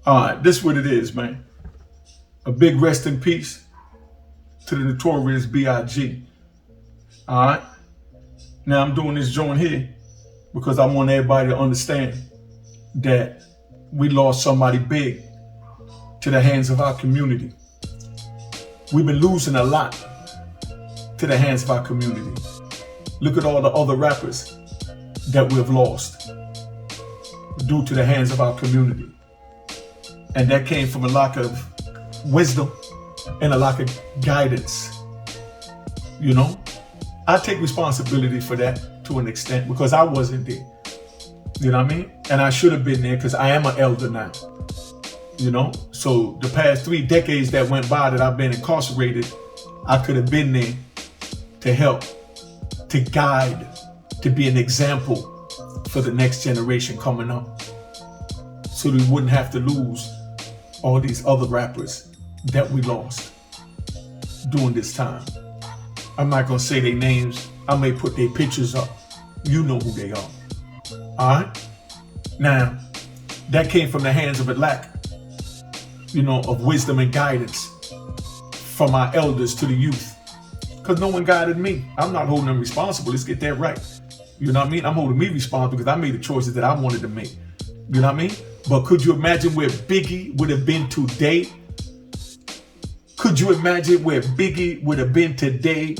All right, this is what it is, man. A big rest in peace to the notorious B.I.G. All right. Now I'm doing this joint here because I want everybody to understand that we lost somebody big to the hands of our community. We've been losing a lot to the hands of our community. Look at all the other rappers that we've lost due to the hands of our community. And that came from a lack of wisdom and a lack of guidance. You know, I take responsibility for that to an extent because I wasn't there. You know what I mean? And I should have been there because I am an elder now. You know, so the past 3 decades that went by that I've been incarcerated, I could have been there to help, to guide, to be an example for the next generation coming up. So we wouldn't have to lose all these other rappers that we lost during this time. I'm not gonna say their names. I may put their pictures up. You know who they are. All right? Now, that came from the hands of a lack, of wisdom and guidance from our elders to the youth. Because no one guided me. I'm not holding them responsible. Let's get that right. You know what I mean? I'm holding me responsible because I made the choices that I wanted to make. You know what I mean? But could you imagine where Biggie would have been today? Could you imagine where Biggie would have been today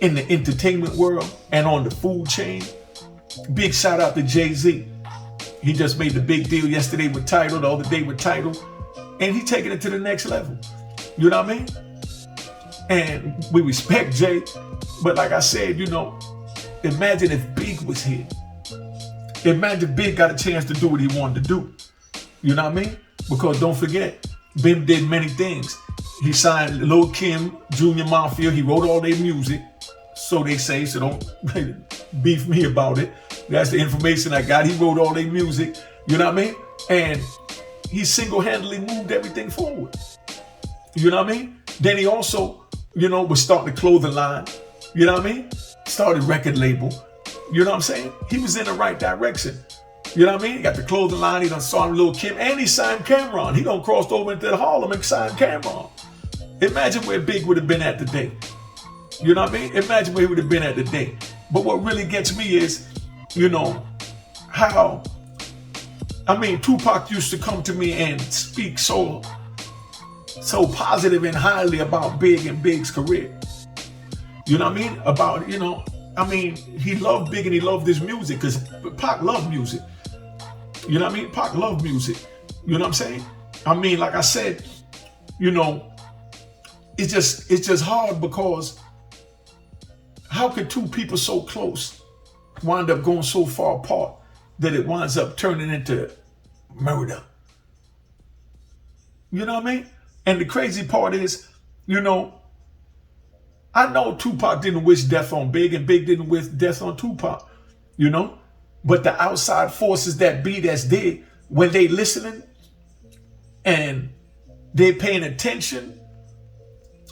in the entertainment world and on the food chain? Big shout out to Jay-Z. He just made the big deal yesterday with Tidal, the other day with Tidal, and he taking it to the next level. You know what I mean? And we respect Jay, but like I said, imagine if Big was here. Imagine Big got a chance to do what he wanted to do. You know what I mean? Because don't forget, Bim did many things. He signed Lil Kim, Junior Mafia. He wrote all their music. So they say, so don't beef me about it. That's the information I got. He wrote all their music. You know what I mean? And he single-handedly moved everything forward. You know what I mean? Then he also, was starting the clothing line. You know what I mean? Started record label. You know what I'm saying? He was in the right direction. You know what I mean? He got the clothing line. He done signed Lil Kim. And he signed Cameron. He done crossed over into Harlem and signed Cameron. Imagine where Big would have been at today. You know what I mean? Imagine where he would have been at today. But what really gets me is, how, Tupac used to come to me and speak so positive and highly about Big and Big's career. You know what I mean? About, he loved Big and he loved his music because Pac loved music. You know what I mean? Pac loved music. You know what I'm saying? Like I said, it's just hard because how could two people so close wind up going so far apart that it winds up turning into murder? You know what I mean? And the crazy part is, I know Tupac didn't wish death on Big and Big didn't wish death on Tupac, but the outside forces that's there, when they listening and they're paying attention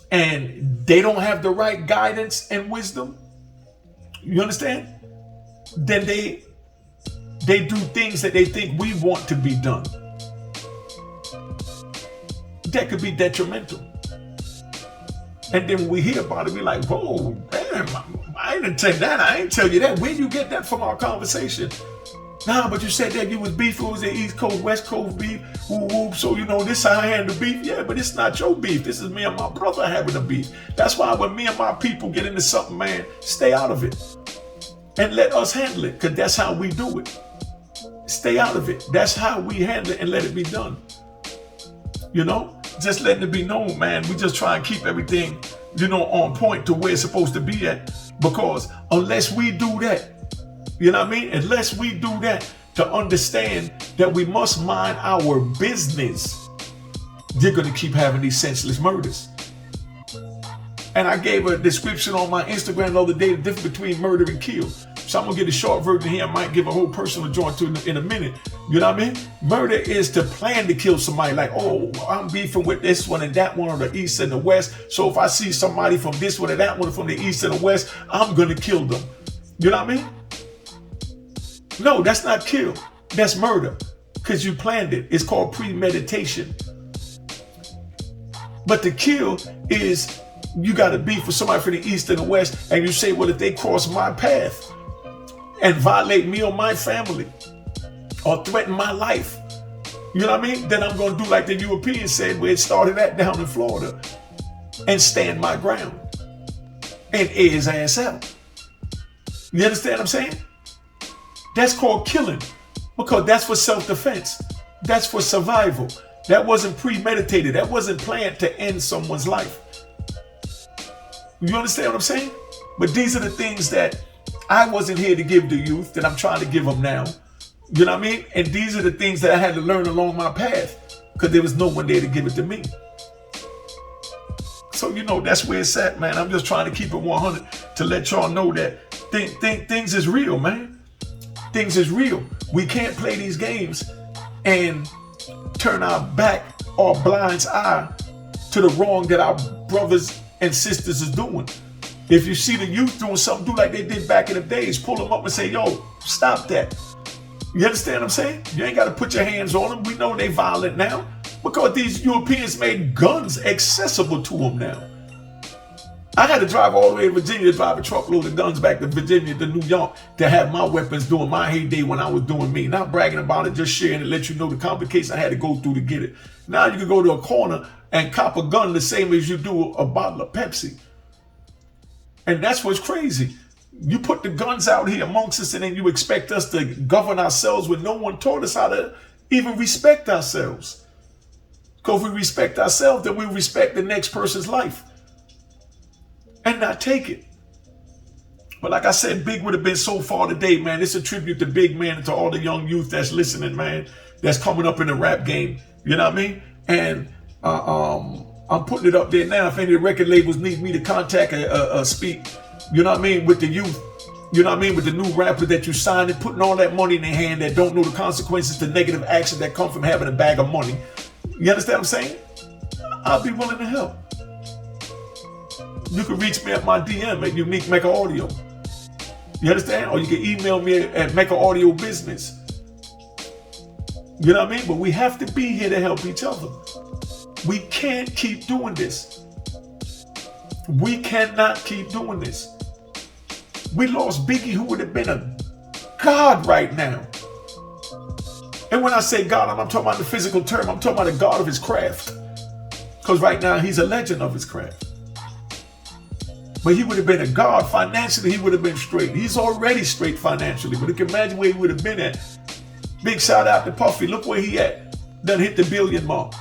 and they don't have the right guidance and wisdom, you understand? Then they do things that they think we want to be done. That could be detrimental. And then when we hear about it, we're like, whoa, damn, I didn't tell that. I ain't tell you that. Where you get that from our conversation? Nah, but you said that you was beef. It was the East Coast, West Coast beef. Whoop, whoop. So, this how I handle beef. Yeah, but it's not your beef. This is me and my brother having a beef. That's why when me and my people get into something, man, stay out of it. And let us handle it, because that's how we do it. Stay out of it. That's how we handle it and let it be done. Just letting it be known, man. We just try and keep everything, on point to where it's supposed to be at. Because unless we do that, unless we do that to understand that we must mind our business, you're going to keep having these senseless murders. And I gave a description on my Instagram the other day, the difference between murder and kill. So I'm going to get a short version here. I might give a whole personal joint to in a minute. You know what I mean? Murder is to plan to kill somebody. Like, oh, I'm beefing with this one and that one on the east and the west. So if I see somebody from this one and that one from the east and the west, I'm going to kill them. You know what I mean? No, that's not kill. That's murder. because you planned it. It's called premeditation. But the kill is you got to beef with somebody from the east and the west, and you say, well, if they cross my path and violate me or my family or threaten my life, you know what I mean? Then I'm going to do like the Europeans said, where it started at down in Florida, and stand my ground and air his ass out. You understand what I'm saying? That's called killing, because that's for self-defense. That's for survival. That wasn't premeditated. That wasn't planned to end someone's life. You understand what I'm saying? But these are the things that I wasn't here to give the youth that I'm trying to give them now. You know what I mean? And these are the things that I had to learn along my path, because there was no one there to give it to me. So, you know, that's where it's at, man. I'm just trying to keep it 100 to let y'all know that things is real, man. Things is real. We can't play these games and turn our back or blind eye to the wrong that our brothers and sisters is doing. If you see the youth doing something, do like they did back in the days. Pull them up and say, yo, stop that. You understand what I'm saying? You ain't got to put your hands on them. We know they violent now, because these Europeans made guns accessible to them now. I had to drive all the way to Virginia to drive a truckload of guns back to Virginia to New York to have my weapons during my heyday when I was doing me. Not bragging about it, just sharing it, let you know the complications I had to go through to get it. Now you can go to a corner and cop a gun the same as you do a bottle of Pepsi. And that's what's crazy. You put the guns out here amongst us, and then you expect us to govern ourselves when no one taught us how to even respect ourselves. Because if we respect ourselves, then we respect the next person's life and not take it. But like I said, Big would have been so far today, man. It's a tribute to Big, man, and to all the young youth that's listening, man, that's coming up in the rap game. You know what I mean? And I'm putting it up there now. If any of the record labels need me to contact speak, you know what I mean, with the youth, you know what I mean, with the new rappers that you signed and putting all that money in their hand that don't know the consequences, the negative action that come from having a bag of money. You understand what I'm saying? I'll be willing to help. You can reach me at my DM at Unique Mecca Audio. You understand? Or you can email me at Mecca Audio Business. You know what I mean? But we have to be here to help each other. We can't keep doing this. We cannot keep doing this. We lost Biggie, who would have been a god right now. And when I say God, I'm not talking about the physical term. I'm talking about the God of his craft. Because right now he's a legend of his craft. But he would have been a god. Financially, he would have been straight. He's already straight financially. But you can imagine where he would have been at. Big shout out to Puffy. Look where he at. Done hit the billion mark.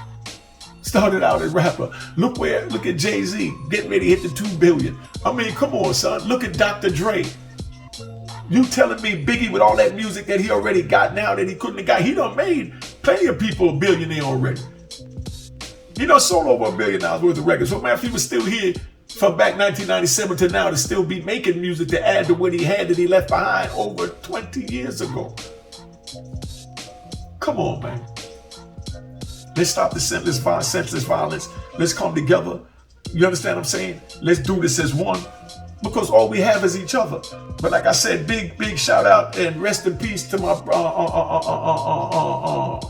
Started out as rapper. Look at Jay-Z. Getting ready to hit the 2 billion. I mean, come on, son. Look at Dr. Dre. You telling me Biggie, with all that music that he already got now that he couldn't have got, he done made plenty of people a billionaire already. He done sold over $1 billion worth of records. So man, if he was still here from back 1997 to now to still be making music to add to what he had that he left behind over 20 years ago. Come on, man. Let's stop the senseless violence. Let's come together. You understand what I'm saying? Let's do this as one, because all we have is each other. But like I said, big shout out and rest in peace to my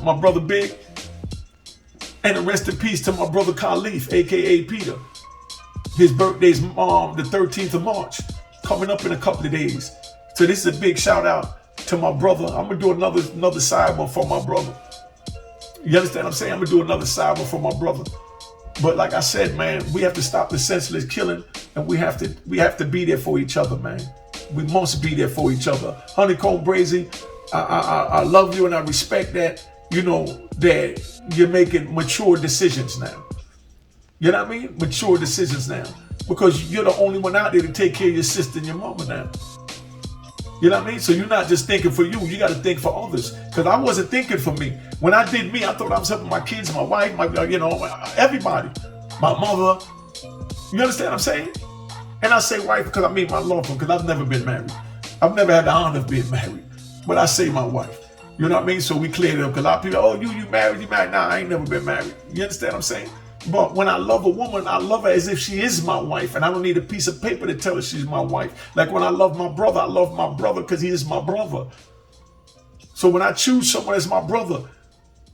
my brother Big, and a rest in peace to my brother Khalif, aka Peter. His birthday's the 13th of March, coming up in a couple of days. So this is a big shout out to my brother. I'm gonna do another side one for my brother. You understand what I'm saying? I'm gonna do another side one for my brother. But like I said, man, we have to stop the senseless killing, and we have to be there for each other, man. We must be there for each other. Honeycomb Brazy, I love you and I respect that, you know, that you're making mature decisions now. You know what I mean? Mature decisions now. Because you're the only one out there to take care of your sister and your mama now. You know what I mean? So you're not just thinking for you got to think for others. Because I wasn't thinking for me. When I did me, I thought I was helping my kids, my wife, everybody. My mother. You understand what I'm saying? And I say wife because I mean my loved one, because I've never been married. I've never had the honor of being married. But I say my wife. You know what I mean? So we cleared it up. Because a lot of people, oh, you married? Nah, I ain't never been married. You understand what I'm saying? But when I love a woman, I love her as if she is my wife. And I don't need a piece of paper to tell her she's my wife. Like when I love my brother because he is my brother. So when I choose someone as my brother,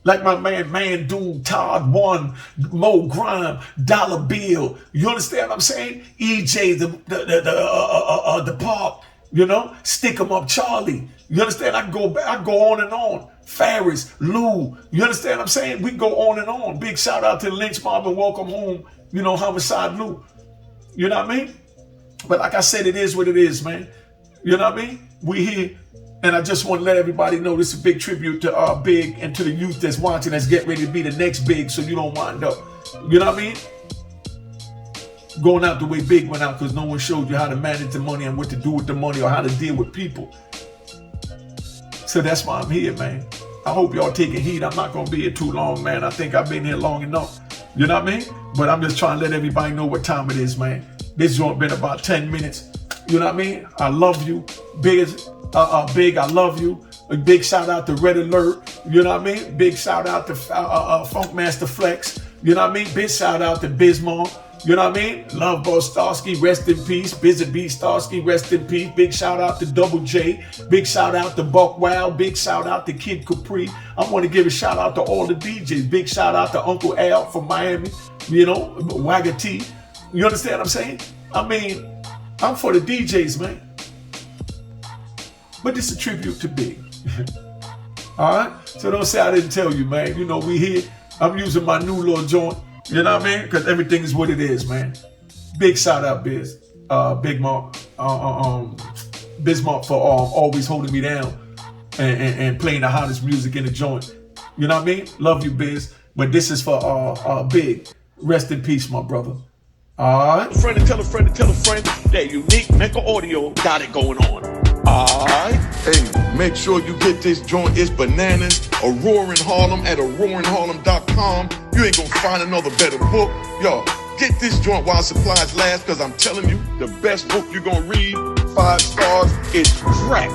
Like my man Dude, Todd One, Mo Grime, Dollar Bill. You understand what I'm saying? EJ, the Park, you know? Stick 'em Up Charlie. You understand? I go on and on. Ferris, Lou. You understand what I'm saying? We go on and on. Big shout out to Lynch Mob and Welcome Home, you know, Homicide Lou. You know what I mean? But like I said, it is what it is, man. You know what I mean? We here. And I just want to let everybody know this is a big tribute to Big and to the youth that's watching, that's getting ready to be the next Big, so you don't wind up, you know what I mean? Going out the way Big went out, because no one showed you how to manage the money and what to do with the money or how to deal with people. So that's why I'm here, man. I hope y'all taking heed. I'm not going to be here too long, man. I think I've been here long enough. You know what I mean? But I'm just trying to let everybody know what time it is, man. This joint been about 10 minutes. You know what I mean? I love you. Big, I love you. A big shout out to Red Alert. You know what I mean? Big shout out to Funkmaster Flex. You know what I mean? Big shout out to Bismarck. You know what I mean? Love Boss Starsky, rest in peace. Busy B Starsky, rest in peace. Big shout out to Double J. Big shout out to Buck Wild. Big shout out to Kid Capri. I want to give a shout out to all the DJs. Big shout out to Uncle Al from Miami. You know, Wagga T. You understand what I'm saying? I mean, I'm for the DJs, man. But this is a tribute to Big. All right? So don't say I didn't tell you, man. You know, we here. I'm using my new little joint. You know what I mean? Because everything is what it is, man. Big shout out, Big Mark, Bismarck for always holding me down and playing the hottest music in the joint. You know what I mean? Love you, Biz. But this is for Big. Rest in peace, my brother. All right. Friend to tell a friend to tell a friend that Unique Mecca Audio got it going on. All right. Hey, make sure you get this joint. It's bananas. A Roaring Harlem at roaringharlem.com. You ain't gonna find another better book. Yo, get this joint while supplies last, because I'm telling you, the best book you're gonna read, 5 stars, it's crack.